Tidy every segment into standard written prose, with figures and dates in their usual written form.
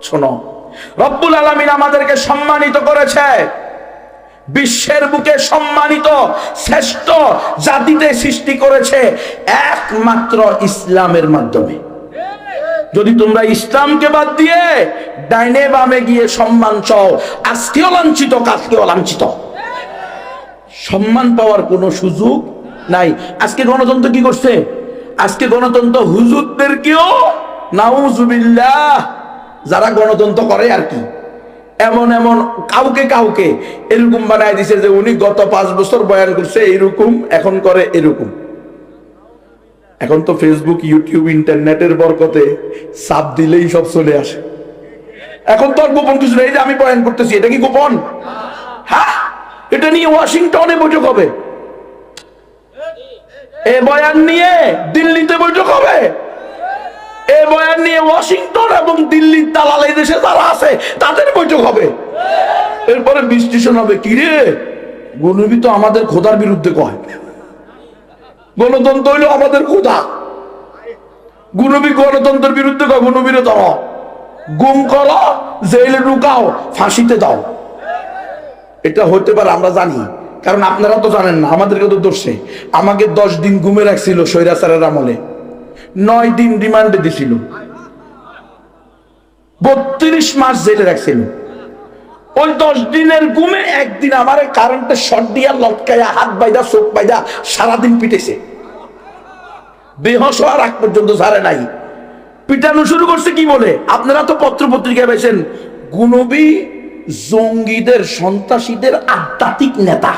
শোনো, রব্বুল আলামিন আমাদেরকে সম্মানিত করেছে, বিশ্বের বুকে সম্মানিত শ্রেষ্ঠ জাতিতে সৃষ্টি করেছে একমাত্র ইসলামের মাধ্যমে। যদি তোমরা ইসলামকে বাদ দিয়ে ডাইনে বামে গিয়ে সম্মান চাও, আজকেও লাঞ্ছিত কালকেও লাঞ্ছিত, সম্মান পাওয়ার কোনো সুযোগ নাই। আজকে গণতন্ত্র কি করছে? আজকে গণতন্ত্র হুজুরদেরকেও নাউজুবিল্লাহ, যারা গণতন্ত্র করে আর কি, এমন এমন কাউকে কাউকে এরকম বানায় দিছে যে উনি গত 5 বছর বয়ান করছে এরকম, এখন করে এরকম। এখন তো ফেসবুক, ইউটিউব, ইন্টারনেটের বরকতে চাপ দিলেই সব চলে আসে। এখন তো আর গোপন কিছু নেই যে আমি বয়ান করতেছি, এটা কি গোপন? হ্যাঁ, এটা নিয়ে ওয়াশিংটনে বৈঠক হবে, এ বয়ান নিয়ে দিল্লিতে বৈঠক হবে, এ বয়ান নিয়ে ওয়াশিংটন এবং দিল্লির দালাল এই দেশে যারা আছে তাদের বৈঠক হবে। এরপরে বিশ্লেষণ হবে, কিরে গণবি তো আমাদের খোদার বিরুদ্ধে কয়, গণতন্ত্র হইলো আমাদের খোদা, গুনবি গণতন্ত্রের বিরুদ্ধে কয়, গুনবিরে ধরো, গুম করো, জেলে ঢুকাও, ফাঁসিতে দাও। এটা হতে পারে, আমরা জানি, কারণ আপনারা তো জানেন না, আমাদেরকে তো দোষে। আমাকে 10 দিন গুমে রাখছিল স্বৈরাচারের আমলে, 9 দিন রিমান্ডে দিছিল, 32 মাস জেলে রাখছিল। ওই 10 দিনের গুমে একদিন আমারে কারেন্টের শর্ট দিয়া লটকাইয়া হাত বাইদা চোখ বাইদা সারাদিন পিটেছে, বেহোশ হওয়ার আগ পর্যন্ত ছাড়ে নাই। পিটানো শুরু করছে কি বলে? আপনারা তো পত্র পত্রিকায় পেয়েছেন, গুনবি জঙ্গিদের, সন্ত্রাসীদের আধ্যাত্মিক নেতা।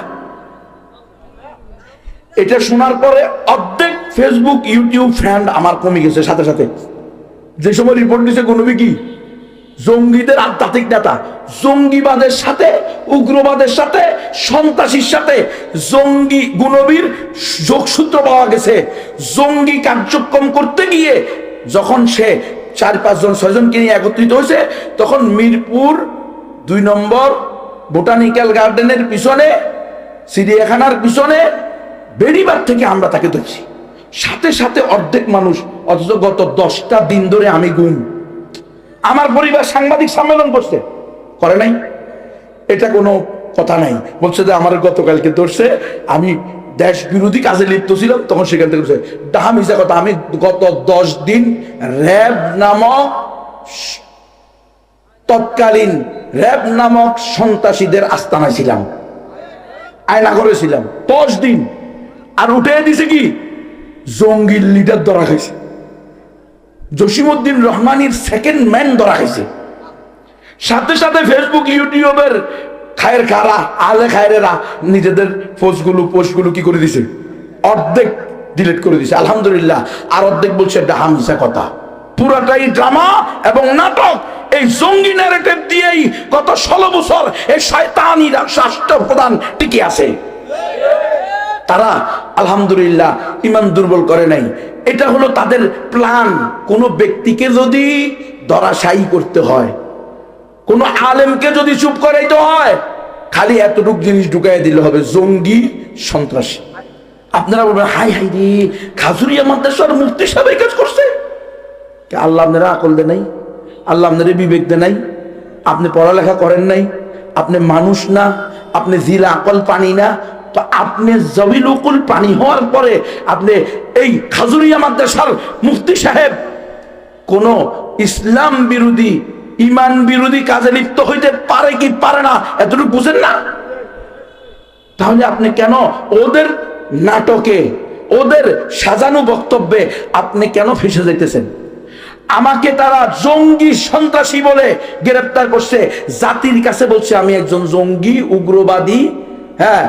এটা শোনার পরে অর্ধেক ফেসবুক, ইউটিউব ফ্রেন্ড আমার কমে গেছে সাথে সাথে। যে সময় রিপোর্ট দিচ্ছে গুনবি কি জঙ্গিদের আধ্যাত্মিক নেতা, জঙ্গিবাদের সাথে, উগ্রবাদের সাথে, সন্ত্রাসীর সাথে জঙ্গি গুনবির যোগসূত্র পাওয়া গেছে। জঙ্গি কার্যক্রম করতে গিয়ে যখন সে 4-5 জন 6 জনকে নিয়ে একত্রিত হয়েছে, তখন মিরপুর 2 নম্বর বোটানিক্যাল গার্ডেনের পিছনে, চিড়িয়াখানার পিছনে বেড়িবাগ থেকে আমরা তাকে ধরছি, সাথে সাথে অর্ধেক মানুষ। অথচ গত 10টা দিন ধরে আমি গুম। আমার পরিবার সাংবাদিক সম্মেলন করছে, করে নাই, এটা কোনো কথা নাই। বলছে যে আমার গতকালকে ধরছে, আমি দেশ বিরোধী কাজে লিপ্ত ছিলাম, তখন সেখান থেকে বলছে ডাহা মিশা কথা। আমি গত 10 দিন র্যাব নামক, তৎকালীন র্যাব নামক সন্ত্রাসীদের আস্তানায় ছিলাম, আয়না করেছিলাম 10 দিন। আর উঠে দিছে কি, জঙ্গির লিডার ধরা খাইছে, জসিমউদ্দিন রহমানির সেকেন্ড ম্যান ধরা খাইছে। সাথে সাথে ফেসবুক, ইউটিউবের খায়ের খারা, আলে খায়েরা নিজেদের পোস্টগুলো কি করে দিছে, অর্ধেক ডিলিট করে দিছে, আলহামদুলিল্লাহ। আর অর্ধেক বলছে ডাহা মিশা কথা। পুরাটাই ড্রামা এবং নাটক। এই জঙ্গি ন্যারেটিভ দিয়েই গত 16 বছর এই শয়তানি রাষ্ট্রপ্রধান টিকে আছে। তারা আলহামদুলিল্লাহ ইমান দুর্বল করে নাই। এটা হলো তাদের প্ল্যান। কোন ব্যক্তিকে যদি ধরাশায়ী করতে হয়, কোন আলেমকে যদি চুপ করাইতে হয়, খালি এতটুক জিনিস ঢুকাই দিলে হবে, জঙ্গি, সন্ত্রাসী। আপনারা বলবেন হাই হাই রে, খাজুরিয়া মাদ্রাসার মুফতি সাহেব এই কাজ করছে। আল্লাহ আপনারা আকল দে নাই, আল্লাহ আপনারা বিবেক দে নাই, আপনি পড়ালেখা করেন নাই, আপনি মানুষ না, আপনি জিলা আকল পানি না। তো আপনি জবিল উকুল পানি হওয়ার পরে আপনি এই খাজুরিয়া মাদ্রাসার মুফতি সাহেব কোন ইসলাম বিরোধী, ইমান বিরোধী কাজে লিপ্ত হইতে পারে কি পারে না এতটুকু বুঝেন না? তাহলে আপনি কেন ওদের নাটকে, ওদের সাজানো বক্তব্যে আপনি কেন ফেসে যেতেছেন? আমাকে তারা জঙ্গি, সন্ত্রাসী বলে গ্রেফতার করছে, জাতির কাছে বলছে আমি একজন জঙ্গি, উগ্রবাদী। হ্যাঁ,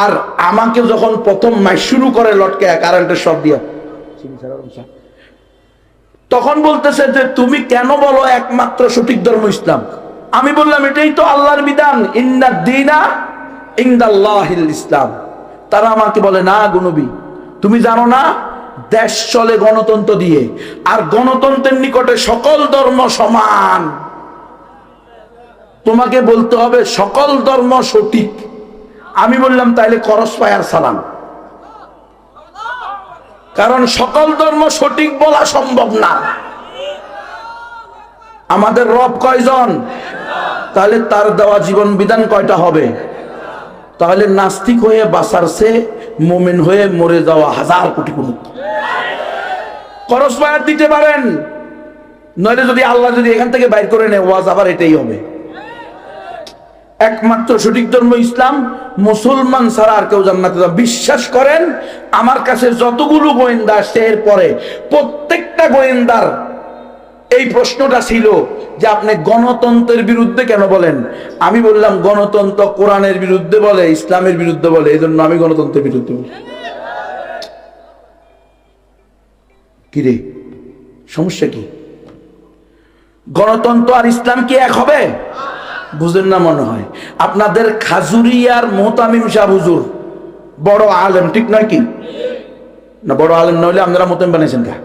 আর আমাকে যখন প্রথম মাস শুরু করে লটকে কারেন্টের শর্ট দিয়া, তখন বলতেছে যে তুমি কেন বলো একমাত্র সঠিক ধর্ম ইসলাম? আমি বললাম এটাই তো আল্লাহর বিধান, ইন্নাদ দীনা ইনদাল্লাহিল ইসলাম। তারা আমাকে বলে না গুনবি, তুমি জানো না দেশ চলে গণতন্ত্র দিয়ে, আর গণতন্ত্রের নিকটে সকল ধর্ম সমান। তোমাকে বলতে হবে সকল ধর্ম সঠিক। আমি বললাম তাইলে করস পায়ার সালাম, কারণ সকল ধর্ম সঠিক বলা সম্ভব না। আমাদের রব কয়জন? তাহলে তার দেওয়া জীবন বিধান কয়টা হবে? তাহলে নাস্তিক হয়ে বাঁচারছে মুমিন হয়ে মরে যাওয়া হাজার কোটি গুণ। করসপায়ার দিতে পারেন, নইলে যদি আল্লাহ যদি এখান থেকে বাইর করে নেয় ওয়াজ আবার এটাই হবে। একমাত্র সঠিক ধর্ম ইসলাম, মুসলমান ছাড়া আর কেউ জান্নাতে যাবে। বিশ্বাস করেন, আমার কাছে যতগুলো গোয়েন্দা আসছে এরপরে প্রত্যেকটা গোয়েন্দার এই প্রশ্নটা ছিল যে আপনি গণতন্ত্রের বিরুদ্ধে কেন বলেন? আমি বললাম গণতন্ত্র কোরআনের বিরুদ্ধে বলে, ইসলামের বিরুদ্ধে বলে, এই জন্য আমি গণতন্ত্রের বিরুদ্ধে বলি। কি রে, সমস্যা কি? গণতন্ত্র আর ইসলাম কি এক হবে? বুঝেন না মনে হয়। আপনাদের খাজুরিয়ার মোহতামিম শাহ হুজুর বড় আলেম, ঠিক নয় কি না? বড় আলেম নইলে আপনারা মোতামিম বানিয়েছেন কা?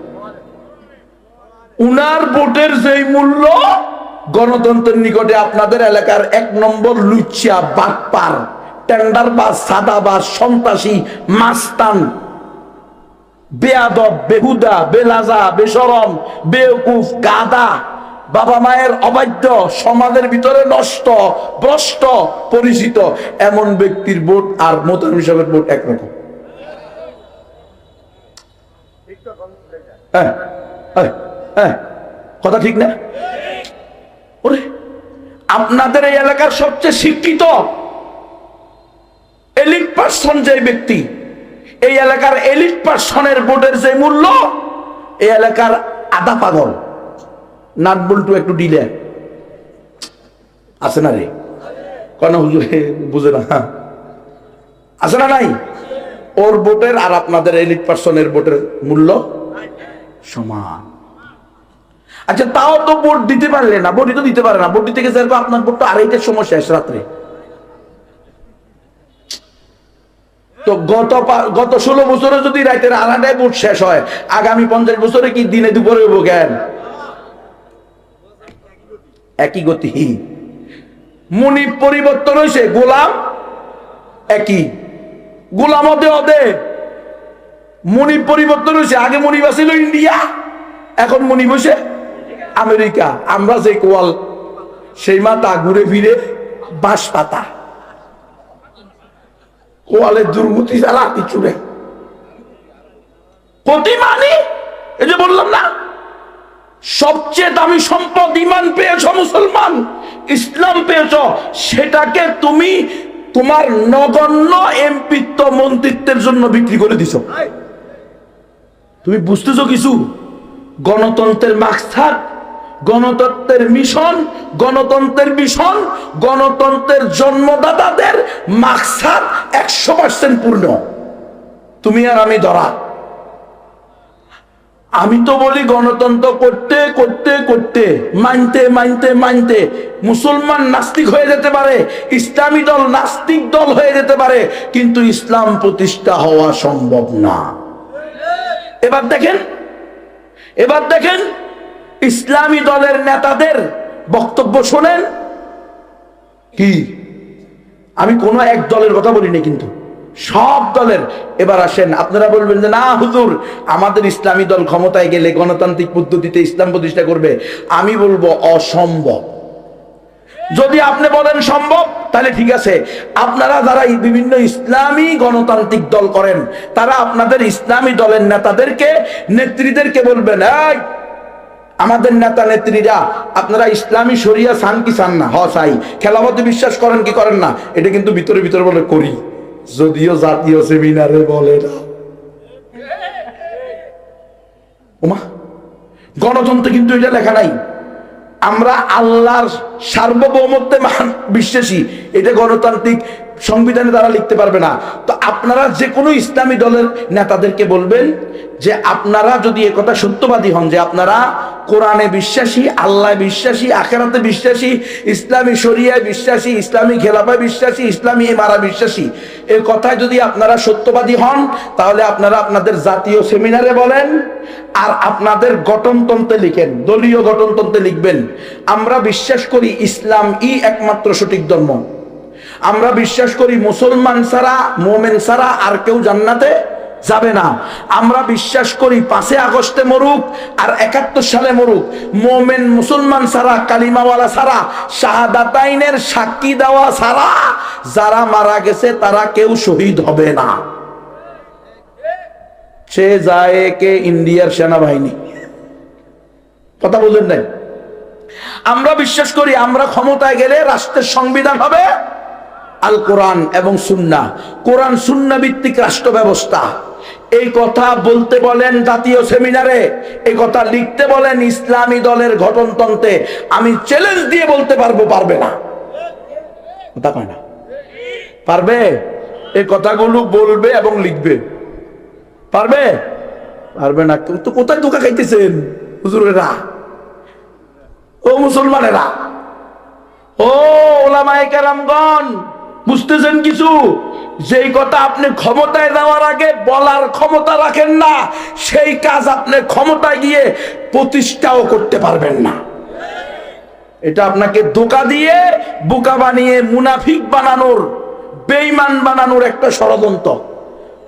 উনার ভোটের যেই মূল্য গণতন্ত্রের নিকটে আপনাদের এলাকার এক নম্বর লুচ্চা, বাটপার, টেন্ডারবাজ, সাদাবাজ, সন্ত্রাসী, মাস্তান, বেয়াদব, বেহুদা, বেলাজা, বেশরম, বেওকুফ, গাদা, বাবা মায়ের অবাধ্য, সমাজের ভিতরে নষ্ট, ভ্রষ্ট পরিচিত এমন ব্যক্তির ভোট আর মোতামিম সাহেবের ভোট একরকম। হ্যাঁ হ্যাঁ, কথা ঠিক না? ওরে, আপনাদের এই এলাকার সবচেয়ে শিক্ষিত এলিট পার্সন যে ব্যক্তি, এই এলাকার এলিট পার্সনের ভোটের যে মূল্য, এই এলাকার আধা পাগল, নাট বল্টু একটু ডিলে আছে না রে? কেন হুজুর বুঝে না? আছে না নাই? ওর ভোটের আর আপনাদের এলিট পার্সনের ভোটের মূল্য সমান। আচ্ছা, তাও তো ভোট দিতে পারলে না, ভোটই তো দিতে পারে না। ভোট দিতে গেছে আপনার ভোট তো আড়াইটার সময় শেষ রাত্রে। তো গত 16 বছরে যদি রাতের আড়াইটায় ভোট শেষ হয়, আগামী 50 বছরে কি দিনে দুপুরে হইব জ্ঞান? একই গতি। মুনি পরিবর্তন হয়েছে, গোলাম একই। গোলাম অদে অদে মুনি পরিবর্তন হয়েছে। আগে মুনি বাসিল ইন্ডিয়া, এখন মুনি বসে আমেরিকা। আমরা যে কোয়াল সেই মাথা ঘুরে ফিরে বাঁশ পাতা। কোয়ালের দুর্গতি ছাড়া কিছু নেই। কোটি মানি, এই যে বললাম না, সবচেয়ে দামি সম্পদ ইমান পেয়েছ মুসলমান, ইসলাম পেয়েছ, সেটাকে তুমি তোমার নগণ্য এমপিত্ব মন্ত্রিত্বের জন্য বিক্রি করে দিছ। তুমি বুঝতেছো কিছু? গণতন্ত্রের মাকসাদ, গণতন্ত্রের মিশন, গণতন্ত্রের মিশন, গণতন্ত্রের জন্মদাতাদের মাকসাদ 100% পূর্ণ। তুমি আর আমি ধরা। আমি তো বলি গণতন্ত্র করতে করতে করতে মানতে মানতে মানতে মুসলমান নাস্তিক হয়ে যেতে পারে, ইসলামী দল নাস্তিক দল হয়ে যেতে পারে, কিন্তু ইসলাম প্রতিষ্ঠা হওয়া সম্ভব না। এবার দেখেন ইসলামী দলের নেতাদের বক্তব্য শোনেন। কি, আমি কোন এক দলের কথা বলিনি, কিন্তু সব দলের। এবার আসেন, আপনারা বলবেন যে না হুজুর, আমাদের ইসলামী দল ক্ষমতায় গেলে গণতান্ত্রিক পদ্ধতিতে ইসলাম প্রতিষ্ঠা করবে। আমি বলবো অসম্ভব। যদি আপনি বলেন সম্ভব, তাহলে ঠিক আছে। আপনারা যারা বিভিন্ন ইসলামী গণতান্ত্রিক দল করেন, তারা আপনাদের ইসলামী দলের নেতাদেরকে, নেত্রীদেরকে বলবেন, এই আমাদের নেতা নেত্রীরা, আপনারা ইসলামী শরিয়া চান কি চান না? হ চাই। খেলাফতে বিশ্বাস করেন কি করেন না? এটা কিন্তু ভিতরে ভিতরে বলে করি, যদিও জাতীয় সেমিনারে বলে না। ওমা, গণতন্ত্রে কিন্তু এটা লেখা নাই। আমরা আল্লাহর সার্বভৌমত্বে বিশ্বাসী, এটা গণতান্ত্রিক সংবিধানে তারা লিখতে পারবে না। তো আপনারা যে কোনো ইসলামী দলের নেতাদেরকে বলবেন যে আপনারা যদি একথা সত্যবাদী হন যে আপনারা কোরআনে বিশ্বাসী, আল্লাহ বিশ্বাসী, আখিরাতে বিশ্বাসী, ইসলামী শরিয়ায় বিশ্বাসী, ইসলামী খেলাফায় বিশ্বাসী, ইসলামী ইমারা বিশ্বাসী, এই কথায় যদি আপনারা সত্যবাদী হন, তাহলে আপনারা আপনাদের জাতীয় সেমিনারে বলেন আর আপনাদের গঠনতন্ত্রে লিখেন, দলীয় গঠনতন্ত্রে লিখবেন, আমরা বিশ্বাস করি ইসলাম একমাত্র সঠিক ধর্ম। আমরা বিশ্বাস করি মুসলমান ছাড়া, মুমিন ছাড়া আর কেউ জান্নাতে যাবে না। আমরা বিশ্বাস করি 5 আগস্টে মরুক আর 71 সালে মরুক, মোমেন মুসলমান ছাড়া, কালিমাওয়ালা ছাড়া, শাহাদাতাইনের সাক্ষী দেওয়া ছাড়া যারা মারা গেছে তারা কেউ শহীদ হবে না। সে যায় কে ইন্ডিয়ার সেনাবাহিনী, কথা বুঝেন নাই? আমরা বিশ্বাস করি আমরা ক্ষমতায় গেলে রাষ্ট্রের সংবিধান হবে আল কোরআন এবং সুন্নাহ, কোরআন সুন্নাহ ভিত্তিক রাষ্ট্র ব্যবস্থা। এই কথা বলতে বলেন জাতীয় সেমিনারে, এই কথা লিখতে বলেন ইসলামী দলের গঠনতন্ত্রে, আমি চ্যালেঞ্জ দিয়ে বলতে পারবো পারবে না। কথা কয় না? পারবে? এই কথাগুলো বলবে এবং লিখবে, পারবে? পারবে না। তো কোথায় ধোঁকা খাইতেছেন হুজুরেরা, ও মুসলমানেরা, ও ওলামায়ে কেরামগণ, বুঝতেছেন কিছু? যেই কথা আপনি ক্ষমতায় যাওয়ার আগে বলার ক্ষমতা রাখেন না, সেই কাজ আপনি ক্ষমতায় গিয়ে প্রতিষ্ঠাও করতে পারবেন না। এটা আপনাকে ধোঁকা দিয়ে বোকা বানিয়ে মুনাফিক বানানোর, বেঈমান বানানোর একটা ষড়যন্ত্র।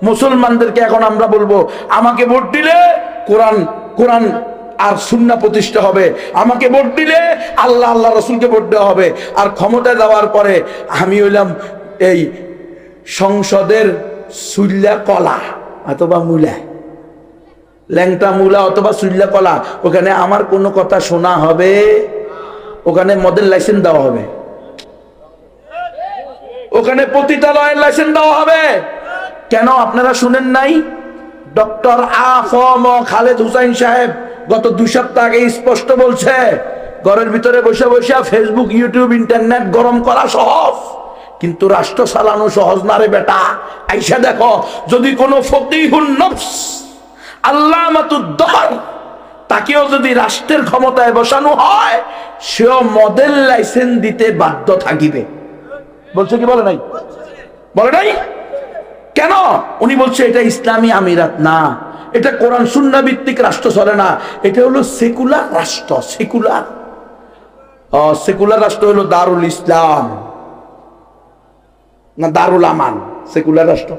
মুসলমানদেরকে এখন আমরা বলবো আমাকে ভোট দিলে কোরআন আর সুন্নাহ প্রতিষ্ঠা হবে, আমাকে ভোট দিলে আল্লাহ আল্লাহ রসুলকে ভোট দেওয়া হবে। আর ক্ষমতায় যাওয়ার পরে আমি হইলাম এই সংসদের সুল্লা কলা অথবা মূলা, ল্যাংটা মূলা অথবা সুল্লা কলা, ওখানে আমার কোনো কথা শোনা হবে, ওখানে মদের লাইসেন্স দেওয়া হবে, ওখানে পতিতালয়ের লাইসেন্স দেওয়া হবে। কেন আপনারা শুনেন নাই? ডক্টর আ.ফ.ম. খালেদ হুসাইন সাহেব গত 2 সপ্তাহ আগে স্পষ্ট বলছে, ঘরের ভিতরে বসে বসে ফেসবুক, ইউটিউব, ইন্টারনেট গরম করা সহজ, কিন্তু রাষ্ট্র চালানো সহজ না রে বেটা। আইসা দেখো, যদি কোনো ফকিহুন নফস, আল্লামাতুদ্দহর, তাকেও যদি রাষ্ট্রের ক্ষমতায় বসানো হয়, সেও মডেল লাইসেন্স দিতে বাধ্য থাকিবে। বলছে কি বলে নাই? বলে নাই? কেন? উনি বলছে এটা ইসলামী আমিরাত না, এটা কোরআন সুন্নাহ ভিত্তিক রাষ্ট্র চলে না, এটা হলো সেকুলার রাষ্ট্র। সেকুলার রাষ্ট্র হলো দারুল ইসলাম না দারুল আমান, সেকুলার রাষ্ট্র।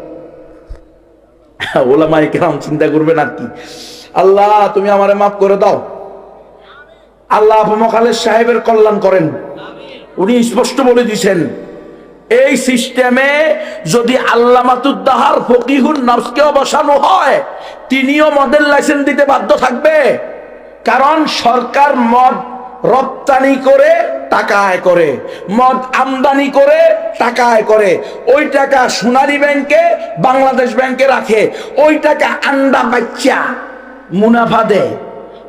ওলামায়ে কেরাম চিন্তা করবেন আর কি। আল্লাহ তুমি আমারে মাফ করে দাও, আল্লাহ আবু খালেদ সাহেবের কল্যাণ করেন। উনি স্পষ্ট বলে দিয়েছেন, এই সিস্টেমে যদি আল্লামাতুদ্দাহার ফকিহুন নফসকেও বসানো হয়, তিনিও মদের লাইসেন্স দিতে বাধ্য থাকবে। কারণ সরকার মদ রপ্তানি করে টাকা আয় করে, মদ আমদানি করে টাকা আয় করে, ওই টাকা সোনালী ব্যাংকে, বাংলাদেশ ব্যাংকে রাখে, ওই টাকা আন্ডা বাচ্চা মুনাফা দেয়,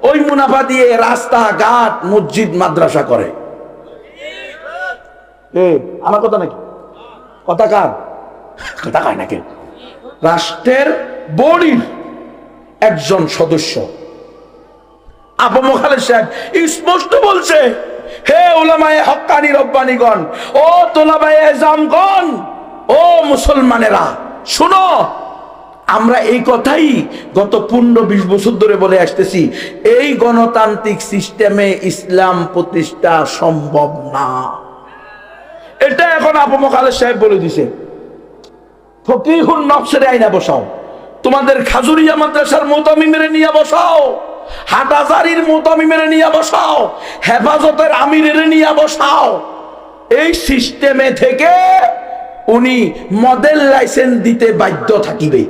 ওই মুনাফা দিয়ে রাস্তাঘাট, মসজিদ, মাদ্রাসা করে। আমার কথা নাকি? কথা কার? কথা কয় নাকি? রাষ্ট্রের বডির একজন সদস্য আবু খালেদ সাহেব স্পষ্ট বলছে, হে উলামায়ে হক্কানি রব্বানিগণ, ও তোলাবায়ে এজামগণ, ও মুসলমানেরা শুনো, আমরা এই কথাই গত 15-20 বছর ধরে বলে আসতেছি, এই গণতান্ত্রিক সিস্টেমে ইসলাম প্রতিষ্ঠা সম্ভব না। এটা এখন আবু খালেদ সাহেব বলে দিছে। ফকিহুন নফসের আইনা বসাও, তোমাদের খাজুরিয়া মাদ্রাসার মুতামিমের নিয়ে বসাও, হাটাজারির মুতামিমের নিয়ে বসাও, হেফাজতের আমিরের নিয়ে বসাও। এই সিস্টেমে থেকে উনি মডেল লাইসেন্স দিতে বাধ্য থাকিবে।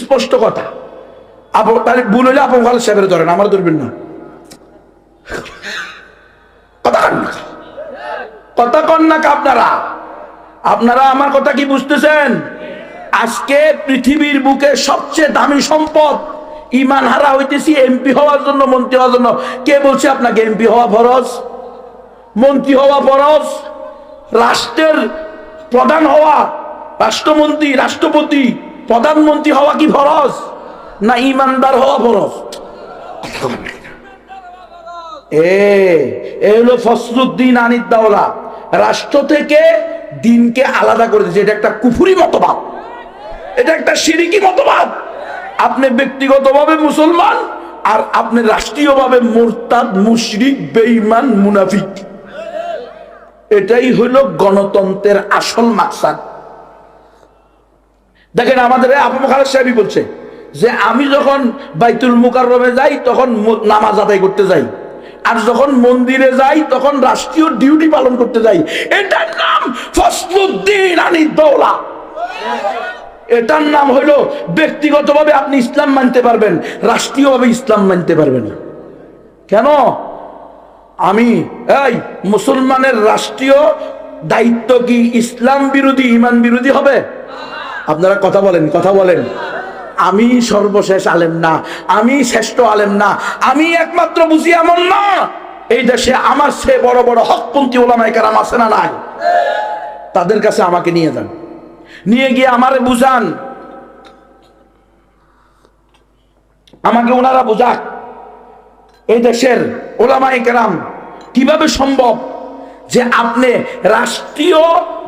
স্পষ্ট কথা। তাহলে ভুল হইলে আবু খালেদ সাহেবের ধরেন, আমার ধরবেন না। কথা কন না আপনারা, আপনারা আমার কথা কি বুঝতেছেন? আজকে পৃথিবীর বুকে সবচেয়ে দামি সম্পদ, ইমান হারা হইতেছি এমপি হওয়ার জন্য, মন্ত্রী হওয়ার জন্য। কে বলছে আপনাকে এমপি হওয়া ফরজ, মন্ত্রী হওয়া ফরজ, রাষ্ট্রের প্রধান হওয়া, রাষ্ট্রমন্ত্রী, রাষ্ট্রপতি, প্রধানমন্ত্রী হওয়া কি ফরজ না ইমানদার হওয়া ফরজ? হলো ফসলুদ্দিন আনিদ দাওলা, রাষ্ট্র থেকে দিনকে আলাদা করে দিয়েছে। এটা একটা কুফরি মতবাদ, এটা একটা শিরকি মতবাদ। আপনি ব্যক্তিগতভাবে মুসলমান আর আপনি রাষ্ট্রীয়ভাবে মুরতাদ, মুশরিক, বেঈমান, মুনাফিক। এটাই হলো গণতন্ত্রের আসল মাকসাদ। দেখেন আমাদের আবু খালেদ সাহেবই বলছে যে আমি যখন বাইতুল মুকাররমে যাই তখন নামাজ আদায় করতে যাই, আর যখন মন্দিরে যাই তখন রাষ্ট্রীয় ডিউটি পালন করতে যাই। এটার নাম ফসলুদ্দিন আনি দৌলা। এটার নাম হলো ব্যক্তিগতভাবে আপনি ইসলাম মানতে পারবেন, রাষ্ট্রীয়ভাবে ইসলাম মানতে পারবেন না। কেন? আমি এই মুসলমানের রাষ্ট্রীয় দায়িত্ব কি ইসলাম বিরোধী, ইমান বিরোধী হবে? আপনারা কথা বলেন, কথা বলেন। আমি সর্বশেষ আলেম না, আমি শ্রেষ্ঠ আলেম না, আমি একমাত্র বুঝি এমন না। এই দেশে আমার চেয়ে বড় বড় হকপন্থী ওলামায়ে কেরাম আছে না নাই? তাদের কাছে আমাকে নিয়ে যান, নিয়ে গিয়ে আমারে বুঝান, আমাকে ওনারা বুঝাক এই দেশের ওলামায়ে কেরাম কিভাবে সম্ভব যে আপনি রাষ্ট্রীয়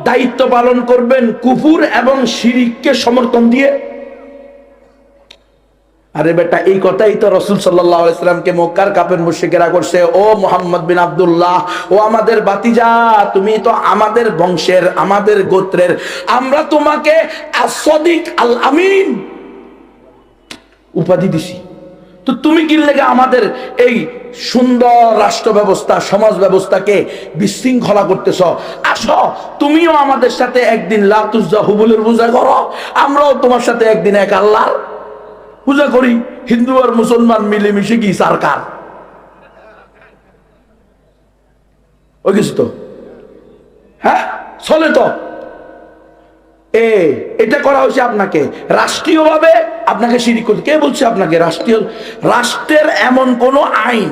দায়িত্ব পালন করবেন কুফর এবং শিরককে সমর্থন দিয়ে। আরে বেটা, এই কথাই তো রাসূল সাল্লাল্লাহু আলাইহি সাল্লামকে মক্কার কাফের মুশরিকেরা করছে। ও মুহাম্মদ বিন আব্দুল্লাহ, ও আমাদের বাতিজা, তুমি তো আমাদের বংশের, আমাদের গোত্রের, আমরা তোমাকে as-সাদিক আল আমিন উপাধি দিছি, তো তুমি কি লেগে আমাদের এই সুন্দর রাষ্ট্র ব্যবস্থা, সমাজ ব্যবস্থাকে বিশৃঙ্খলা করতেছ? আসো, তুমিও আমাদের সাথে একদিন লাত উজ্জা হুবলের পূজা করো, আমরাও তোমার সাথে একদিন এক আল্লাহর পূজা করি। হিন্দু আর মুসলমান মিলেমিশে কি সরকার ওই কিছু তো, হ্যাঁ চলে তো। এটা করা হয়েছে আপনাকে রাষ্ট্রীয়ভাবে, আপনাকে শিরিক করতে। কে বলছে আপনাকে রাষ্ট্রীয়? রাষ্ট্রের এমন কোন আইন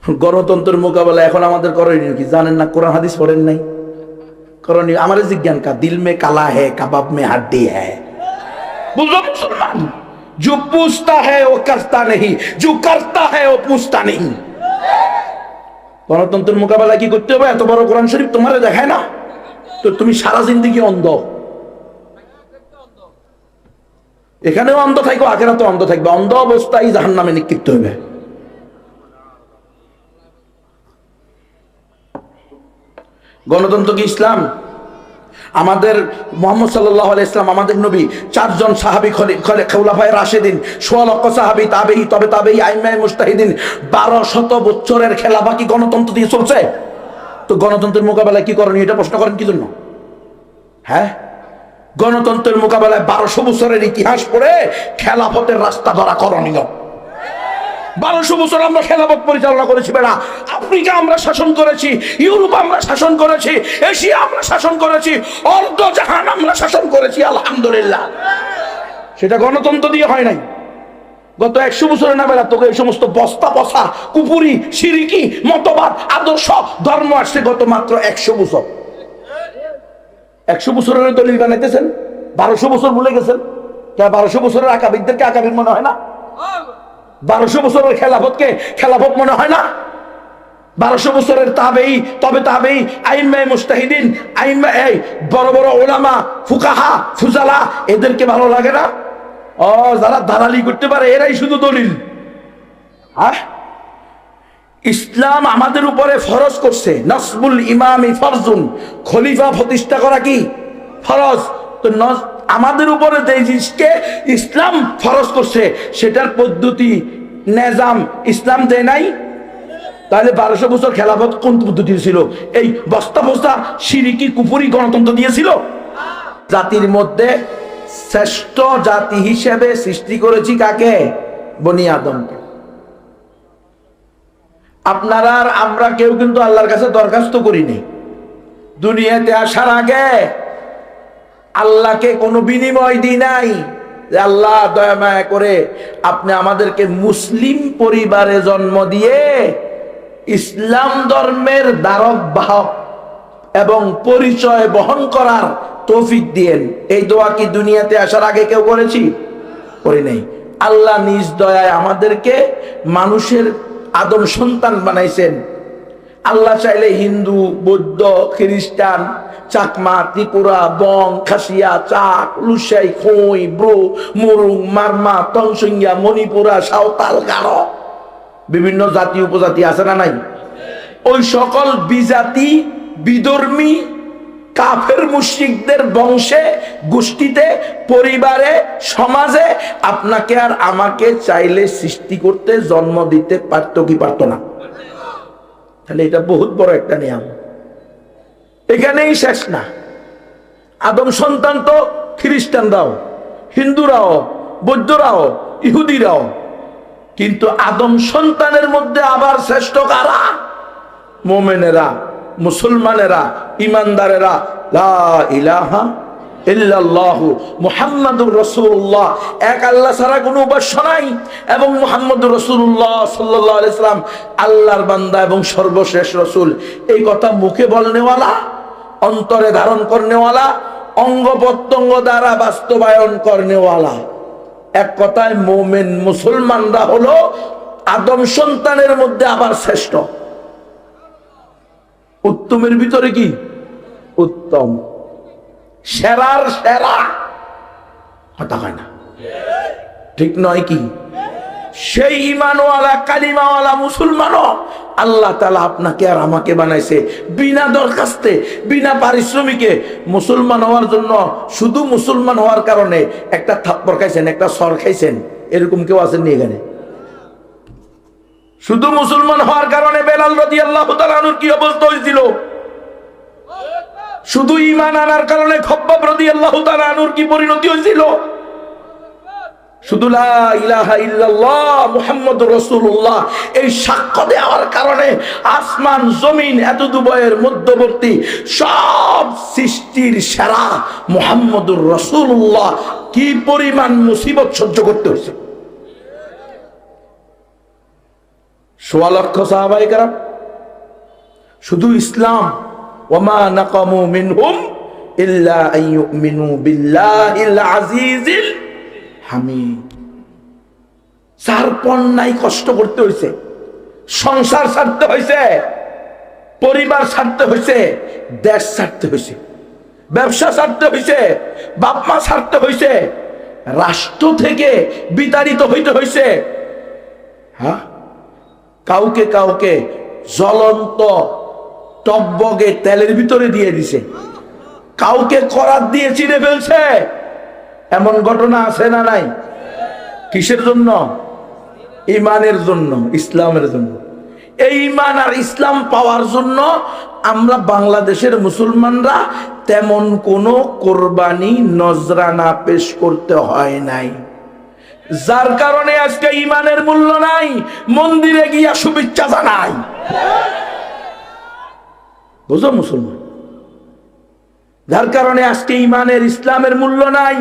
গণতন্ত্রের মোকাবেলা এখন আমাদের করণীয় কি জানেন না? কোরআন হাদিস পড়েন নাই? করণীয় আমার জিজ্ঞান কা দিল মে কালা है कबाब में हड्डी है। বুঝলো মুসলমান? जो पूछता है वो करता नहीं, जो करता है वो पूछता नहीं। গণতন্ত্রের মোকাবেলা কি করতে হবে? এত বড় কোরআন শরীফ তোমারে দেখায় না তো তুমি সারা জিন্দেগি অন্ধ। এখানেও অন্ধ থাকবে, আখেরাতে অন্ধ থাকবে, অন্ধ অবস্থায় জাহান্নামে নিক্ষিপ্ত হবে। গণতন্ত্র কি ইসলাম? আমাদের মুহাম্মদ সাল্লাল্লাহু আলাইহি ওয়াসাল্লাম, আমাদের নবী, 4 জন সাহাবী খলিফায়ে রাশিদিন, 16 লক্ষ সাহাবী, তাবেঈ, তবে তাবেঈ, আইম্মায়ে মুজতাহিদিন, 1200 বছরের খেলাফা কি গণতন্ত্র দিয়ে চলছে? তো গণতন্ত্রের মোকাবেলায় কি করণীয় এটা প্রশ্ন করেন কি জন্য? হ্যাঁ, গণতন্ত্রের মোকাবেলায় 1200 বছরের ইতিহাস পড়ে খেলাফতের রাস্তা ধরা করণীয়। 1200 বছর আমরা খেলাফত পরিচালনা করেছি বেড়া। আফ্রিকা আমরা শাসন করেছি, ইউরোপ আমরা শাসন করেছি, এশিয়া আমরা শাসন করেছি, অর্ধ জাহান আমরা শাসন করেছি, আলহামদুলিল্লাহ। সেটা গণতন্ত্র দিয়ে হয় নাই। গত 100 বছরে না বেড়া তোকে এই সমস্ত বস্তা বসা কুপুরি শিরিকি মতবাদ আদর্শ ধর্ম আসছে গত মাত্র 100 বছর। 100 বছরের দলিল বানাইতেছেন, 1200 বছর ভুলে গেছেন। 1200 বছরের আকাবিরদেরকে আকাবির মনে হয় না? 1200 বছরের খেলাফতকে খেলাফত মনে হয় না? 1200 বছরের তাবেঈ, তবে তাবেঈ, আইম্মায়ে মুজতাহিদিন, এই বড় বড় উলামা, ফুকাহা, ফুজালা, এদেরকে ভালো লাগে না? ও, যারা দালালি করতে পারে এরাই শুধু দলিল। হ্যাঁ, ইসলাম আমাদের উপরে ফরজ করছে, নাসবুল ইমামি ফরজুন, খলিফা প্রতিষ্ঠা করা কি ফরজ। তো আমাদের উপরে যে জিনিসকে ইসলাম ফরজ করছে সেটার পদ্ধতি নিজাম ইসলাম দেয় নাই। তাহলে 1200 বছর খেলাফত কোন পদ্ধতি ছিল? এই বস্তা বস্তা শিরিকি কুফরি গণতন্ত্র দিয়েছিল? জাতির মধ্যে শ্রেষ্ঠ জাতি হিসেবে সৃষ্টি করেছি কাকে? বনি আদমকে। আপনারা আর আমরা কেউ কিন্তু আল্লাহর কাছে দরখাস্ত করিনি। দুনিয়াতে আসার আগে আল্লাহকে কোনো বিনিময় দিই নাই যে আল্লাহ দয়া মায়া করে আপনি আমাদেরকে মুসলিম পরিবারে জন্ম দিয়ে ইসলাম ধর্মের ধারক বাহক এবং পরিচয় বহন করার তৌফিক দিয়েন। এই দোয়া কি দুনিয়াতে আসার আগে কেউ করেছি? করি নাই। আল্লাহ নিজ দয়ায় আমাদেরকে মানুষের আদম সন্তান বানাইছেন। আল্লাহ চাইলে হিন্দু, বৌদ্ধ, খ্রিস্টান, চাকমা, ত্রিপুরা, বং, খাসিয়া, চাক, লুসাই, খই, ব্রু, মুরুং, মারমা, তংসিঙ্গিয়া, মণিপুরা, সাঁওতাল, গারো, বিভিন্ন জাতি উপজাতি আছে না নাই? ওই সকল বিজাতি, বিধর্মী, কাফের মুশরিকদের বংশে, গোষ্ঠীতে, পরিবারে, সমাজে আপনাকে আর আমাকে চাইলে সৃষ্টি করতে, জন্ম দিতে পারতো কি পারতো না? তাহলে এটা বহুত বড় একটা নিয়ম। এখানেই শেষ না। আদম সন্তান তো খ্রিস্টানরাও, হিন্দুরাও, বৌদ্ধরাও, ইহুদিরাও, কিন্তু আদম সন্তানের মধ্যে আবার শ্রেষ্ঠ কারা? মোমেনেরা, মুসলমানেরা, ইমানদারেরা। লা ইলাহা ইল্লাল্লাহু মুহাম্মাদুর রাসূলুল্লাহ, এক আল্লাহ ছাড়া কোনো উপাস্য নাই, এবং মুহাম্মদুর রাসূলুল্লাহ সাল্লাল্লাহু আলাইহি সাল্লাম আল্লাহর বান্দা এবং সর্বশেষ রাসূল। এই কথা মুখে বলনেওয়ালা, অন্তরে ধারণ করনেওয়ালা, অঙ্গ প্রত্যঙ্গ দ্বারা বাস্তবায়ন করনেওয়ালা। এক কথায় মুমিন মুসলমানরা হলো আদম সন্তানের মধ্যে আবার শ্রেষ্ঠ। উত্তমের ভিতরে কি? উত্তম, সেরার সেরা। কথা হয় না? ঠিক নয় কি? সেই ঈমানওয়ালা, কালিমাওয়ালা মুসলমানও আল্লাহ তাআলা আপনাকে আর আমাকে বানাইছে বিনা দরখাস্তে, বিনা পারিশ্রমিকে। মুসলমান হওয়ার জন্য, শুধু মুসলমান হওয়ার কারণে একটা থাপ্পড় খাইছেন, একটা সর খাইছেন, এরকম কেউ আছেননি এখানে? শুধু মুসলমান হওয়ার কারণে বেলাল রাদিয়াল্লাহু তাআলা আনহুর কি অবস্থা হয়েছিল? শুধু ঈমান আনার কারণে খব্বাব রাদিয়াল্লাহু তাআলা আনহুর কি পরিণতি হয়েছিল? শুধু লা ইলাহা ইল্লাল্লাহ মুহাম্মাদুর রাসূলুল্লাহ এই সাক্ষ্য দেওয়ার কারণে আসমান জমিন এত দুবয়ের মধ্যবর্তী সব সৃষ্টির সেরা মুহাম্মাদুর রাসূলুল্লাহ কি পরিমাণ মুসিবত সহ্য করতে হয়েছে। ১৬ লক্ষ সাহাবায়ে কেরাম, শুধু ইসলাম, ওয়ামা নাকামু মিনহুম ইল্লা আন ইউমিনু বিল্লাহিল আজিজিল হামিদ। চারপন নাই কষ্ট করতে হয়েছে, সংসার ছাড়তে হয়েছে, পরিবার ছাড়তে হয়েছে, দেশ ছাড়তে হয়েছে, ব্যবসা ছাড়তে হয়েছে, বাপ মা ছাড়তে হয়েছে, রাষ্ট্র থেকে বিতাড়িত হইতে হয়েছে। হ্যাঁ, কাউকে কাউকে জ্বলন্ত টকবগে তেলের ভিতরে দিয়ে দিছে, কাউকে করাত দিয়ে চিনে ফেলছে। এমন ঘটনা আছে না নাই? কিসের জন্য? ঈমানের জন্য, ইসলামের জন্য। এই ঈমান আর ইসলাম পাওয়ার জন্য আমরা বাংলাদেশের মুসলমানরা তেমন কোনো কোরবানি, নজরানা পেশ করতে হয় নাই, যার কারণে আজকে ঈমানের মূল্য নাই, মন্দিরে গিয়া শুভেচ্ছা জানাই। বুঝো মুসলমান, যার কারণে আজকে ঈমানের, ইসলামের মূল্য নাই।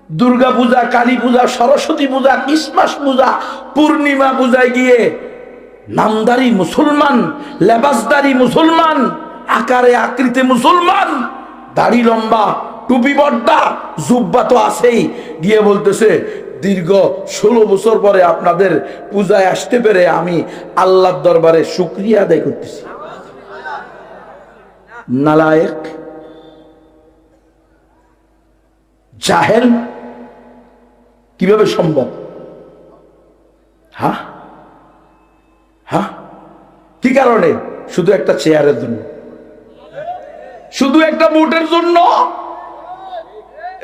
দুর্গা পূজা, কালী পূজা, সরস্বতী পূজা, ক্রিসমাস পূজা, পূর্ণিমা পূজায় গিয়ে নামদারি মুসলমান, লেবাসদারি মুসলমান, আকারে আকৃতি মুসলমান, দাড়ি লম্বা, টুপি বড়দা, জুব্বা তো আছেই, গিয়ে বলতেছে দীর্ঘ 16 বছর পরে আপনাদের পূজায় আসতে পেরে আমি আল্লাহর দরবারে শুকরিয়া আদায় করতেছি। নালায়েক, জাহেল, কিভাবে সম্ভব? হ্যাঁ হ্যাঁ, কি কারণে? শুধু একটা চেয়ারের জন্য, শুধু একটা ভোটের জন্য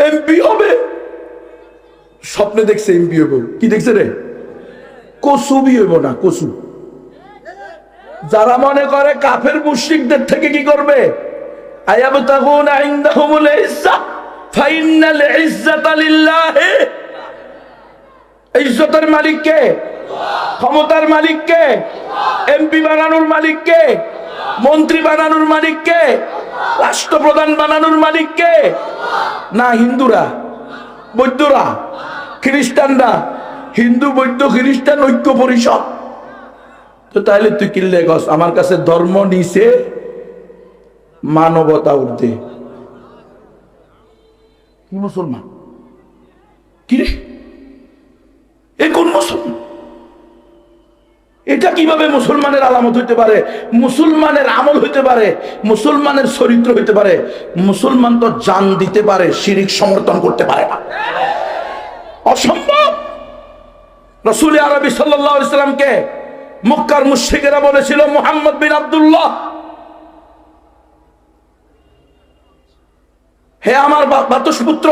এমপি হবে। স্বপ্নে দেখছে এমপি হইব। কি দেখছে রে? কসু বি হইব না, কসু। যারা মনে করে কাফের মুশরিকদের থেকে কি করবে? আয়াবতাগুনা ইনদাহুমুল ইজ্জা ফাইন্নাল ইজ্জাতা লিল্লাহ। ইজ্জতের মালিক কে? ক্ষমতার মালিক কে? এমপি বানানোর মালিক কে? মন্ত্রী বানানোর মালিক কে? রাষ্ট্রপ্রধান বানানোর মালিক কে? না হিন্দুরা, বৌদ্ধরা, খ্রিস্টানরা। হিন্দু, বৌদ্ধ, খ্রিস্টান ঐক্য পরিষদ। তো তাহলে তুই কিনলে গছ আমার কাছে ধর্ম নিচে, মানবতা উঠতে। কি মুসলমান? কি রে, এ কোন মুসলমান? এটা কিভাবে মুসলমানের আলামত হইতে পারে, মুসলমানের আমল হইতে পারে, মুসলমানের চরিত্র হইতে পারে? মুসলমান তো জান দিতে পারে, শিরিক সমর্থন করতে পারে না। অসম্ভব। রাসূল আরবি সাল্লাল্লাহু আলাইহি সাল্লামকে মক্কার মুশরিকেরা বলেছিল মুহাম্মদ বিন আব্দুল্লাহ। হে আমার বাতুসপুত্র,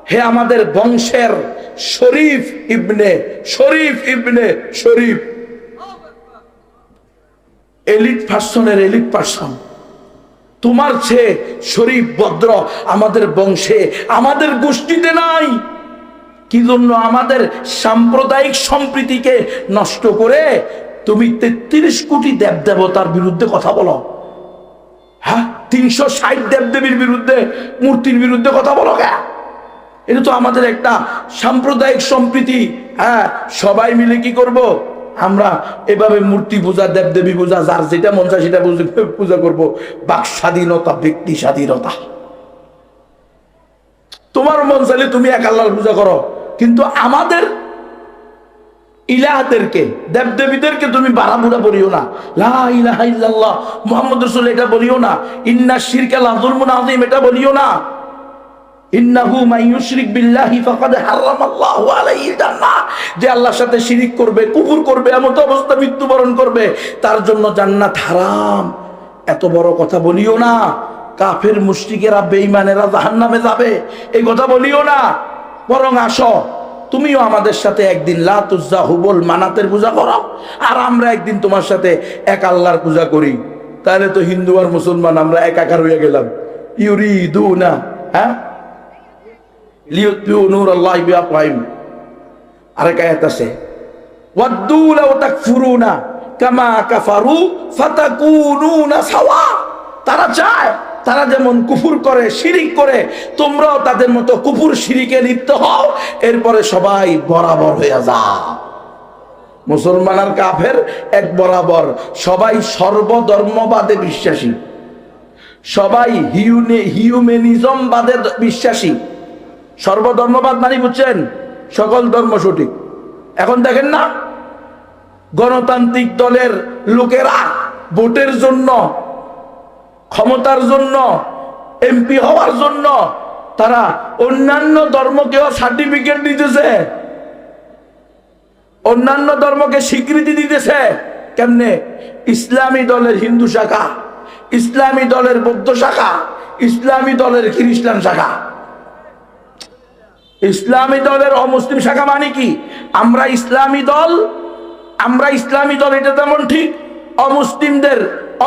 হে আমাদের বংশের শরীফ ইবনে শরীফ, এলিট পার্সনের এলিট পার্সন, তোমার চেয়ে শরীফ ভদ্র আমাদের বংশে আমাদের গোষ্ঠীতে নাই। কি জন্য? আমাদের সাম্প্রদায়িক সম্প্রীতিকে নষ্ট করে তুমি 33 কোটি দেবদেবতার বিরুদ্ধে কথা বলো। হ্যাঁ, 360 দেবদেবীর বিরুদ্ধে, মূর্তির বিরুদ্ধে কথা বলো কে? এটা তো আমাদের একটা সাম্প্রদায়িক সম্প্রীতি। হ্যাঁ, সবাই মিলে কি করব? আমরা এভাবে মূর্তি পূজা, দেবদেবী পূজা, যার যেটা মন চায় সেটা পূজা করব। বাক স্বাধীনতা, ব্যক্তি স্বাধীনতা। তোমার মন চাইলে তুমি এক আল্লাহর পূজা করো, কিন্তু আমাদের ইলাহাদেরকে, দেবদেবীদেরকে তুমি বাড়াবুড়া বলিও না। লা ইলাহা ইল্লাল্লাহ মুহাম্মদ রাসূল এটা বলিও না। ইন্না শিরকা লাযুলমুন আযীম এটা বলিও না। ইন্নাহু মান ইউশরিক বিল্লাহি ফাকাদ হারামাল্লাহু আলাইহিল জান্নাহ, যে আল্লাহর সাথে শিরিক করবে, কুফর করবে, এমন অবস্থা মৃত্যুবরণ করবে, তার জন্য জান্নাত হারাম। এত বড় কথা বলিও না। কাফের মুশরিকেরা, বেঈমানেরা জাহান্নামে যাবে, এই কথা বলিও না। বরং আসো, তুমিও আমাদের সাথে একদিন লাত উজ্জা হুবল মানাতের পূজা করো, আর আমরা একদিন তোমার সাথে এক আল্লাহর পূজা করি। তাহলে তো হিন্দু আর মুসলমান আমরা একাকার হয়ে গেলাম। ইউরিদুনা, হ্যাঁ, লিইউতফিউ নূরাল্লাহি বিআফওয়াহিহিম। আরেক আয়াত আছে, ওয়াদ্দু লাউ তাকফুরুনা কামা কাফারু ফাতাকুনুনা সাওয়া। তারা চায়, তারা যেমন কুফর করে, শিরিক করে, তোমরাও তাদের মতো কুফর শিরিকে লিপ্ত হও, এরপরে সবাই বরাবর হয়ে যাও। মুসলমান আর কাফের এক বরাবর। সবাই সর্বধর্মবাদে বিশ্বাসী, সবাই হিউম্যানিজম বাদে বিশ্বাসী। সর্বধর্মবাদ মানে বুঝছেন? সকল ধর্ম সঠিক। এখন দেখেন না, গণতান্ত্রিক দলের লোকেরা ভোটের জন্য, ক্ষমতার জন্য, এমপি হওয়ার জন্য তারা অন্যান্য ধর্মকেও সার্টিফিকেট দিতেছে, অন্যান্য ধর্মকে স্বীকৃতি দিতেছে। কেমনে? ইসলামী দলের হিন্দু শাখা, ইসলামী দলের বৌদ্ধ শাখা, ইসলামী দলের খ্রিস্টান শাখা। ইসলামী দলের অমুসলিম শাখা মানে কি? আমরা ইসলামী দল, এটা তেমন ঠিক।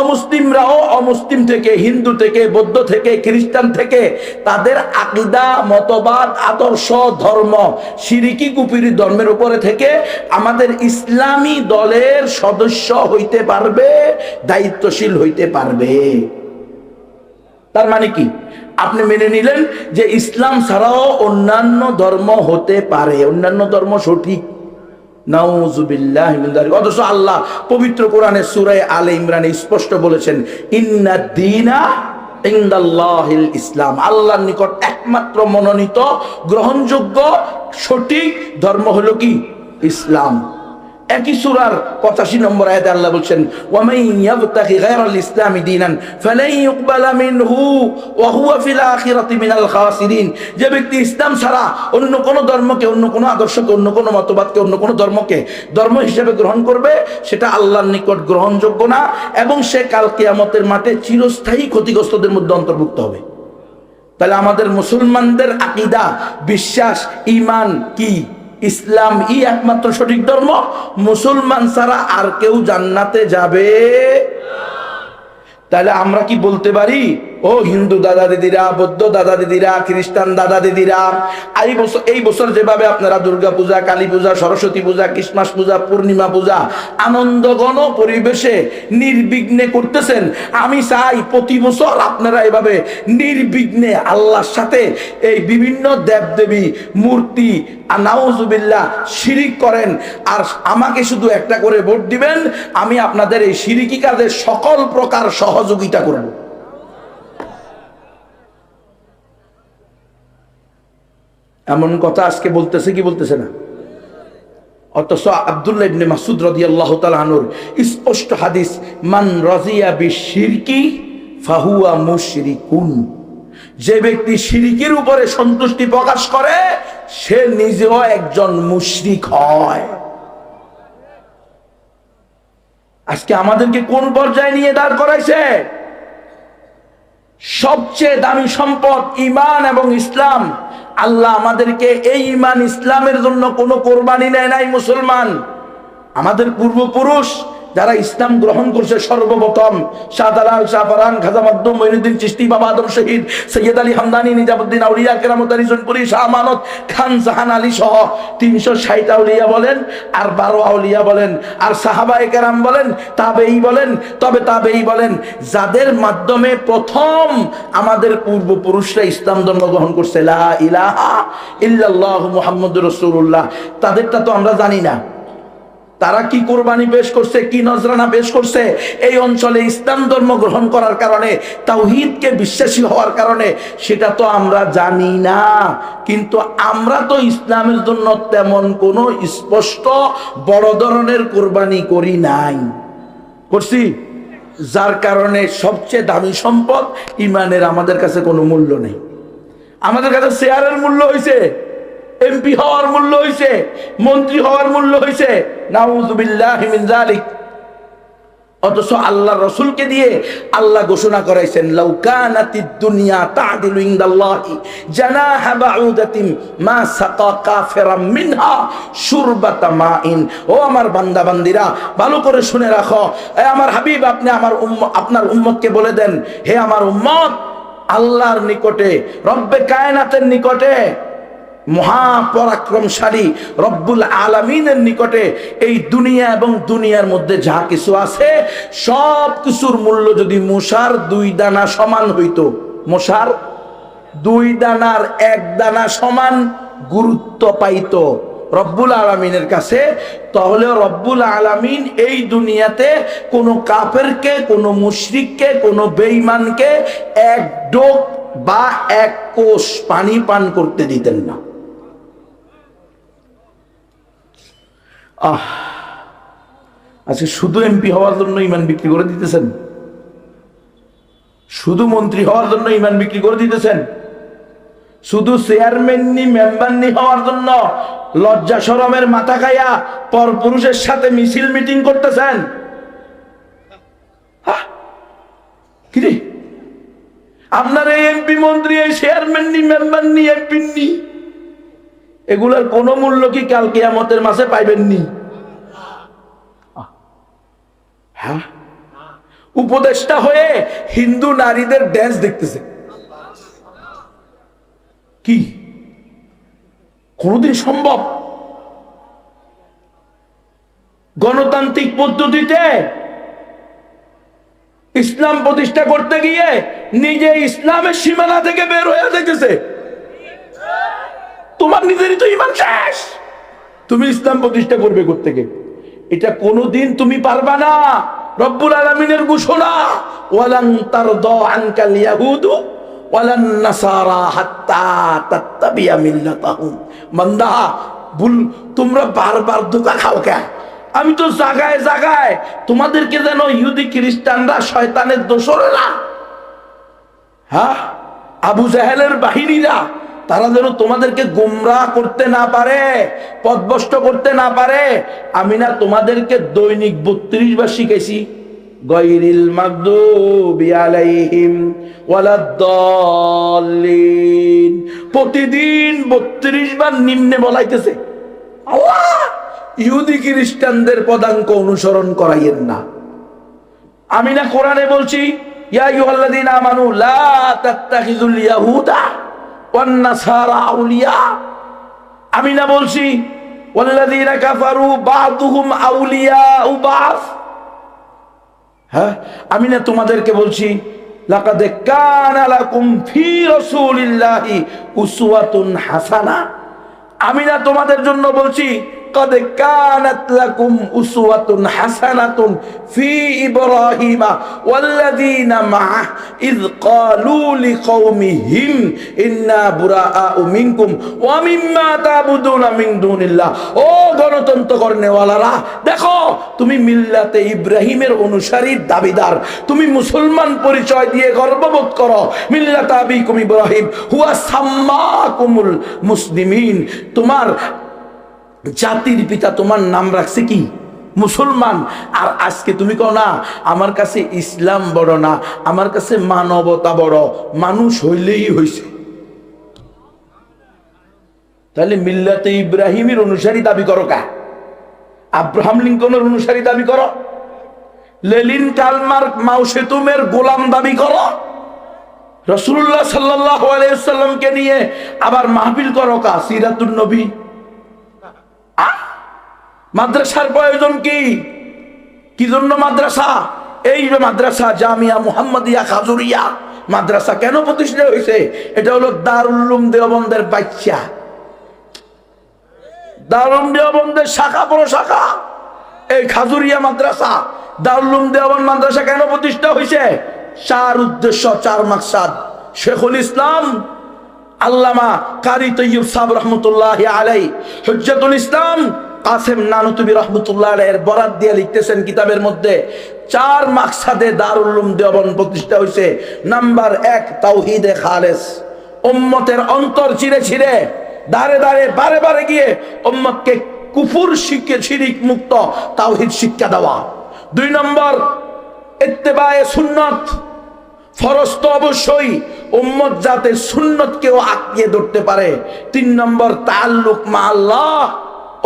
অমুসলিমরাও অমুসলিম থেকে, হিন্দু থেকে, বৌদ্ধ থেকে, খ্রিস্টান থেকে তাদের আকীদা, মতবাদ, আদর্শ, ধর্ম, শিরকি কুফরি ধর্মের উপরে থেকে আমাদের ইসলামী দলের সদস্য হইতে পারবে, দায়িত্বশীল হইতে পারবে। তার মানে কি? আপনি মেনে নিলেন যে ইসলাম ছাড়াও অন্যান্য ধর্ম হতে পারে, অন্যান্য ধর্ম সঠিক। নাউযুবিল্লাহি মিন যালিক। অথচ আল্লাহ পবিত্র কোরআনে সূরা আলে ইমরানে স্পষ্ট বলেছেন, ইন্নাদ দীনা ইনদাল্লাহিল ইসলাম। আল্লাহর নিকট একমাত্র মনোনীত, গ্রহণযোগ্য, সঠিক ধর্ম হলো কি? ইসলাম। একই সূরার 85 নম্বর আয়াতে আল্লাহ বলছেন, ওয়া মান ইয়াবতাগি গায়রাল ইসলামি দীনান ফালান ইউকবালা মিনহু ওয়া হুয়া ফিল আখিরাতি মিনাল খাসিরিন। যে ব্যক্তি ইসলাম ছাড়া অন্য কোন ধর্মকে, অন্য কোন আদর্শকে, অন্য কোন মতবাদকে, অন্য কোন ধর্মকে ধর্ম হিসেবে গ্রহণ করবে, সেটা আল্লাহর নিকট গ্রহণযোগ্য না, এবং সে কাল কিয়ামতের মাঠে চিরস্থায়ী ক্ষতিগ্রস্তদের মধ্যে অন্তর্ভুক্ত হবে। তাহলে আমাদের মুসলমানদের আকীদা, বিশ্বাস, ঈমান কি? ইসলাম ই একমাত্র সঠিক ধর্ম। মুসলমান ছাড়া আর কেউ জান্নাতে যাবে? তাহলে আমরা কি বলতে পারি, ও হিন্দু দাদা দিদিরা, বৌদ্ধ দাদা দিদিরা, খ্রিস্টান দাদা দিদিরা, এই বছর যেভাবে আপনারা দুর্গা পূজা, কালী পূজা, সরস্বতী পূজা, ক্রিসমাস পূজা, পূর্ণিমা পূজা আনন্দঘন পরিবেশে নির্বিঘ্নে করতেছেন, আমি চাই প্রতি বছর আপনারা এভাবে নির্বিঘ্নে আল্লাহর সাথে এই বিভিন্ন দেবদেবী, মূর্তি, নাউজুবিল্লাহ, শিরিক করেন, আর আমাকে শুধু একটা করে ভোট দিবেন, আমি আপনাদের এই শিরিকি কাজে সকল প্রকার সহযোগিতা করব। এমন কথা আজকে বলতেছে কি বলতেছে না? অথচ আব্দুল্লাহ ইবনে মাসউদ রাদিয়াল্লাহু তাআলা আনহুর স্পষ্ট হাদিস, মান রাজিয়া বিশিরকি ফাহুয়া মুশরিকুন। যে ব্যক্তি শিরকের উপরে সন্তুষ্টি প্রকাশ করে সে নিজেও একজন মুশরিক হয়। আজকে আমাদেরকে কোন পর্যায়ে নিয়ে দাঁড় করাইছে? সবচেয়ে দামি সম্পদ ঈমান এবং ইসলাম। আল্লাহ আমাদেরকে এই ঈমান ইসলামের জন্য কোনো কোরবানি নেয় নাই। মুসলমান আমাদের পূর্বপুরুষ যারা ইসলাম গ্রহণ করছে, সর্বপ্রথম শাহজালাল, শাহফারান, খাজা মখদুম, মঈনুদ্দিন চিশতি, বাবা আদম শহীদ, সৈয়দ আলী হামদানি, নিজামুদ্দিন আউলিয়া কেরামত, আলী জৈনপুরি, শাহ আমানত খান, জাহান আলী সহ 360 আউলিয়া বলেন, আর 12 আউলিয়া বলেন, আর সাহাবায়ে কেরাম বলেন, তাবেঈ বলেন, তবে তাবেঈ বলেন, যাদের মাধ্যমে প্রথম আমাদের পূর্বপুরুষরা ইসলাম ধর্ম গ্রহণ করছে, লা ইলাহা ইল্লাল্লাহ মুহাম্মাদুর রাসূলুল্লাহ, তাদেরটা তো আমরা জানি না। তারা কি কোরবানি পেশ করছে, কি নজরানা পেশ করছে, এই অঞ্চলে ইসলাম ধর্ম গ্রহণ করার কারণে, তাওহীদকে বিশ্বাসী হওয়ার কারণে, সেটা তো আমরা জানি না। কিন্তু আমরা তো ইসলামের জন্য তেমন কোনো স্পষ্ট বড় ধরনের কোরবানি করি নাই, করছি? যার কারণে সবচেয়ে দামি সম্পদ ইমানের আমাদের কাছে কোনো মূল্য নেই। আমাদের কাছে শেয়ারের মূল্য হয়েছে, এমপি হওয়ার মূল্য হয়েছে, মন্ত্রী হওয়ার মূল্য হয়েছে, নাউযুবিল্লাহি মিন যালিক। অথচ আল্লাহ রাসূলকে দিয়ে আল্লাহ ঘোষণা করাইছেন, লাউ কানাতিদ দুনিয়া তা'দিলু ইনদাল্লাহি জানাহা বাউদাতিন মা সাকা কাফিরাম মিনহা শুরবাতা মাইন। ও আমার বান্দা বান্দিরা, ভালো করে শুনে রাখো। এ আমার হাবিব, আপনি আপনার উম্মতকে বলে দেন, হে আমার উম্মত, আল্লাহর নিকটে, রব্বে কায়নাতের নিকটে, মহাপরাক্রমশালী রব্বুল আলামিনের নিকটে এই দুনিয়া এবং দুনিয়ার মধ্যে যা কিছু আছে সব কিছুর মূল্য যদি মশার 2 দানা সমান হইতো, মশার 2 দানার 1 দানা সমান গুরুত্ব পাইতো রব্বুল আলামিনের কাছে, তাহলে রব্বুল আলামিন এই দুনিয়াতে কোনো কাফেরকে, কোনো মুশরিককে, কোনো বেঈমানকে 1 ডোক বা 1 কোষ পানি পান করতে দিতেন না। আজকে শুধু এমপি হওয়ার জন্য ইমান বিক্রি করে দিতেছেন, শুধু মন্ত্রী হওয়ার জন্য ইমান বিক্রি করে দিতেছেন, শুধু চেয়ারম্যাননি মেম্বারনি হওয়ার জন্য লজ্জা শরমের মাথা খাইয়া পরপুরুষের সাথে মিছিল মিটিং করতেছেন। কি রে, আপনার এই এমপি মন্ত্রী, এই চেয়ারম্যাননি মেম্বারনি এমপিনি, এগুলার কোনো মূল্য কি কাল কিয়ামতের মাসে পাইবেননি? হ্যাঁ, উপদেষ্টা হয়ে হিন্দু নারীদের ড্যান্স দেখতেছে, কি কোনদিন সম্ভব? গণতান্ত্রিক পদ্ধতিতে ইসলাম প্রতিষ্ঠা করতে গিয়ে নিজে ইসলামের সীমানা থেকে বের হয়ে যেতেছে। তোমার নিজেরই তো ঈমান শেষ, তুমি ইসলাম প্রতিষ্ঠা করবে কোত্থেকে? এটা কোনোদিন তুমি পারবা না। রব্বুল আলামিনের ঘোষণা, ওয়ালান তারদা আনকাল ইয়াহুদু ওয়ালান নাসারা হাত্তা তাত্তাবিয়া মিল্লাতাহুম। বান্দা, তোমরা বারবার ধোঁকা খাও কেন? আমি তো জায়গায় জায়গায় তোমাদেরকে যেন ইহুদি খ্রিস্টানরা শয়তানের দোসরেরা, হ্যাঁ, আবু জাহেলের বাহিনীরা, তারা যেন তোমাদেরকে গোমরাহ করতে না পারে, পথভ্রষ্ট করতে না পারে। আমি না তোমাদেরকে দৈনিক 32 বার শিখেছি, গায়রিল মাগদুবি আলাইহিম ওয়ালাদ-দাল্লিন, প্রতিদিন 32 বার নিম্নে বলাইতেছে আল্লাহ, ইহুদি খ্রিস্টানদের পদাঙ্ক অনুসরণ করাইয়েন না। আমি না কোরআনে বলছি, ইয়া আইয়ুহাল্লাযীনা আমানু লা তাত্তাখিযুল ইয়াহুদা ওয়ান নাসারা আউলিয়া। আমি না বলছি ওয়াল্লাযীনা কাফারু বা'দুহুম আউলিয়াউ বা'দ। হ্যাঁ, আমি না তোমাদেরকে বলছি লাকাদ কানা লাকুম ফি রাসূলিল্লাহি উসওয়াতুন হাসানা। আমি না তোমাদের জন্য বলছি قد كانت لكم أسوة حسنة في إبراهيم والذين معه إذ قالوا لقومهم إنا براء منكم ومما تعبدون من دون الله। ও গণতন্ত্র করনেওয়ালারা, দেখো তুমি মিল্লাতে ইব্রাহিমের অনুসারীর দাবিদার, তুমি মুসলমান পরিচয় দিয়ে গর্ববোধ করো। মিল্লাত আবিকুম ইব্রাহিম হুয়া সাম্মাকুমুল মুসলিমিন, তোমার জাতির পিতা তোমার নাম রাখছে কি? মুসলমান। আর আজকে তুমি কও না আমার কাছে ইসলাম বড় না, আমার কাছে মানবতা বড়, মানুষ হইলেই হইছে। তাহলে মিল্লাতে ইব্রাহিমের অনুসারী দাবি করো কা? আব্রাহাম লিঙ্কনের অনুসারী দাবি করো? লেনিন কালমার্ক মাও সেতুমের গোলাম দাবি করো? রাসূলুল্লাহ সাল্লাল্লাহু আলাইহি ওয়াসাল্লামকে নিয়ে আবার মাহফিল করো কা? সিরাতুন নবী। মাদ্রাসার প্রয়োজন কি? কি জন্য মাদ্রাসা? এই যে মাদ্রাসা জামিয়া মুহাম্মাদিয়া খাজুরিয়া মাদ্রাসা কেন প্রতিষ্ঠিত হয়েছে? এটা হলো দারুল উলুম দেওবন্দের বাচ্চা, দারুল উলুম দেওবন্দের শাখা প্রশাখা এই খাজুরিয়া মাদ্রাসা। দারুল উলুম দেওবন্দ মাদ্রাসা কেন প্রতিষ্ঠা হয়েছে? চার উদ্দেশ্য, চার মাকসাদ। শেখুল ইসলাম আল্লামা কারি তৈয়ব সাহেব রহমতুল্লাহ আলাইহি হুজ্জাতুল ইসলাম কাসেম নানুতুবি রহমতুল্লাহ আলাইহির বরাত দিয়ে লিখতেছেন কিতাবের মধ্যে, চার মাকসাদে দারুল উলুম দেওবন্দ প্রতিষ্ঠা হয়েছে। নাম্বার 1 তাওহীদে খালেস, উম্মতের অন্তর চিরে চিরে দাঁড়ে দাঁড়ে বারে বারে গিয়ে উম্মতকে কুফর শিক্ষা শিরিক মুক্ত তাওহীদ শিক্ষা দেওয়া। 2 নম্বর ইত্তেবায়ে সুন্নাত, ফরজ তো অবশ্যই, উম্মত যাতে সুন্নতকেও আঁকড়িয়ে ধরতে পারে। 3 নম্বর তাআল্লুক মা আল্লাহ,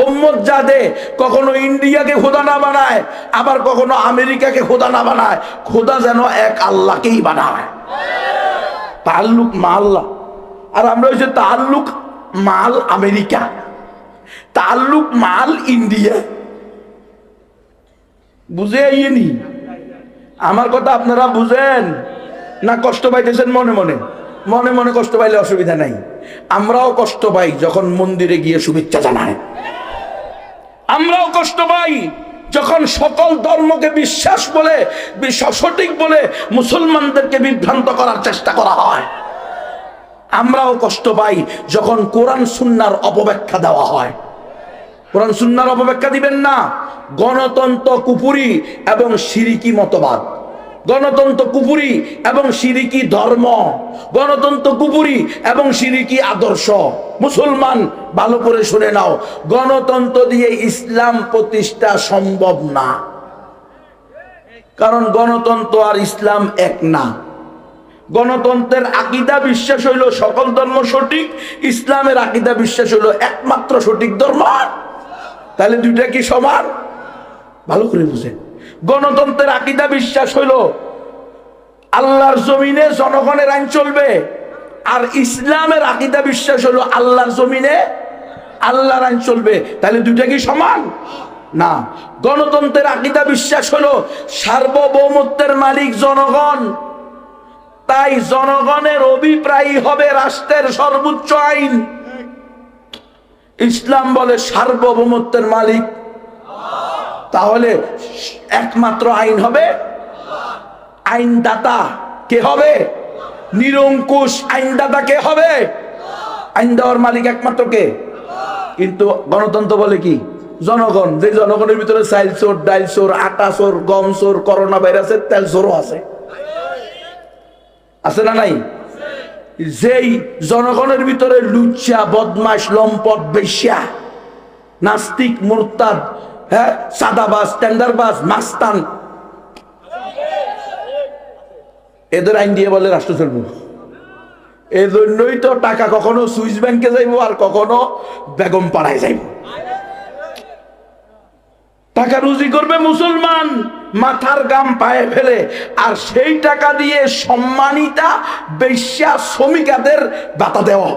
উম্মত যাতে কখনো ইন্ডিয়াকে খোদা না বানায়, আবার কখনো আমেরিকাকে খোদা না বানায়, খোদা যেন এক আল্লাহকেই বানায়। তাআল্লুক মা আল্লাহ। আর আমরা হচ্ছে তাআল্লুক মাল আমেরিকা, তাআল্লুক মাল ইন্ডিয়া। বুঝে আইনি আমার কথা? আপনারা বুঝেন না কষ্ট পাইতেছেন মনে মনে? মনে মনে কষ্ট পাইলে অসুবিধা নাই, আমরাও কষ্ট পাই যখন মন্দিরে গিয়ে শুভেচ্ছা জানায়, আমরাও কষ্ট পাই যখন সকল ধর্মকে বিশ্বাস বলে সঠিক বলে মুসলমানদেরকে বিভ্রান্ত করার চেষ্টা করা হয়। আমরাও কষ্ট পাই যখন কোরআন সুন্নাহর অপব্যাখ্যা দেওয়া হয়। কোরআন সুন্নাহর অপব্যাখ্যা দিবেন না। গণতন্ত্র কুফরি এবং শিরিকি মতবাদ, গণতন্ত্র কুফরি এবং শিরিকি ধর্ম, গণতন্ত্র কুফরি এবং শিরিকি আদর্শ। মুসলমান ভালো করে শুনে নাও, গণতন্ত্র দিয়ে ইসলাম প্রতিষ্ঠা সম্ভব না, কারণ গণতন্ত্র আর ইসলাম এক না। গণতন্ত্রের আকীদা বিশ্বাস হইল সকল ধর্ম সঠিক, ইসলামের আকীদা বিশ্বাস হইল একমাত্র সঠিক ধর্ম। তাহলে দুইটা কি সমান? ভালো করে বুঝেন। গণতন্ত্রের আকীদা বিশ্বাস হইল আল্লাহর জমিনে জনগণের আইন চলবে, আর ইসলামের আকীদা বিশ্বাস হলো আল্লাহর জমিনে আল্লাহর আইন চলবে। তাহলে দুইটা কি সমান? না। গণতন্ত্রের আকীদা বিশ্বাস হলো সার্বভৌমত্বের মালিক জনগণ, তাই জনগণের অভিপ্রায় হবে রাষ্ট্রের সর্বোচ্চ আইন। ইসলাম বলে সার্বভৌমত্বের মালিক, তাহলে একমাত্র আইন হবে, আইনদাতা কে হবে? নিরঙ্কুশ আইনদাতা কে হবে? আইন দেওয়ার মালিক একমাত্র কে? কিন্তু গণতন্ত্র বলে কি? জনগণ। যে জনগণের ভিতরে চাইল চোর, ডাইল চোর, আটা চোর, গম চোর, করোনা ভাইরাসের তেল চোরও আছে, আছে না নাই? যেই জনগণের ভিতরে লুচ্চা, বদমাশ, লম্পট, বেশ্যা, নাস্তিক, মুরতাদ, হ্যাঁ, সাদাবাজ, টেন্ডারবাজ, মাস্তান, এদের আইন দিয়ে বলে রাষ্ট্র চলবে। এজন্যই তো টাকা কখনো সুইস ব্যাংকে যাইব আর কখনো বেগম পাড়ায় যাইব। টাকা রুজি করবে মুসলমান মাথার গাম পায়ে ফেলে, আর সেই টাকা দিয়ে সম্মানিতা বেশ্যা শ্রমিকাদের ভাতা দেওয়া।